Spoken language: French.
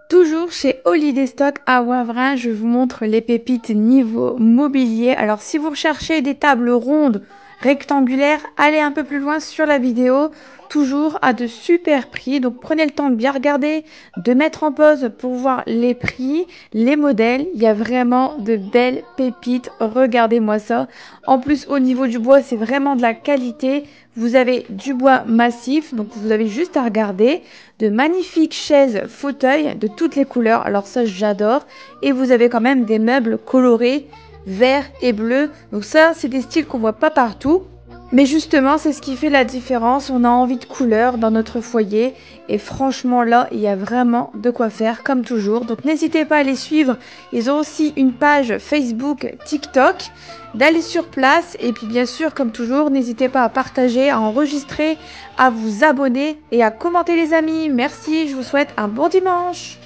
Toujours chez Holiday Stock à Wavrin, je vous montre les pépites niveau mobilier. Alors si vous recherchez des tables rondes, rectangulaires, allez un peu plus loin sur la vidéo, toujours à de super prix. Donc prenez le temps de bien regarder, de mettre en pause pour voir les prix, les modèles. Il y a vraiment de belles pépites, regardez-moi ça. En plus au niveau du bois, c'est vraiment de la qualité. Vous avez du bois massif, donc vous avez juste à regarder. De magnifiques chaises, fauteuils de toutes les couleurs, alors ça j'adore. Et vous avez quand même des meubles colorés, vert et bleu. Donc ça, c'est des styles qu'on voit pas partout. Mais justement, c'est ce qui fait la différence. On a envie de couleurs dans notre foyer. Et franchement, là, il y a vraiment de quoi faire, comme toujours. Donc n'hésitez pas à les suivre. Ils ont aussi une page Facebook, TikTok. D'aller sur place. Et puis bien sûr, comme toujours, n'hésitez pas à partager, à enregistrer, à vous abonner et à commenter les amis. Merci, je vous souhaite un bon dimanche.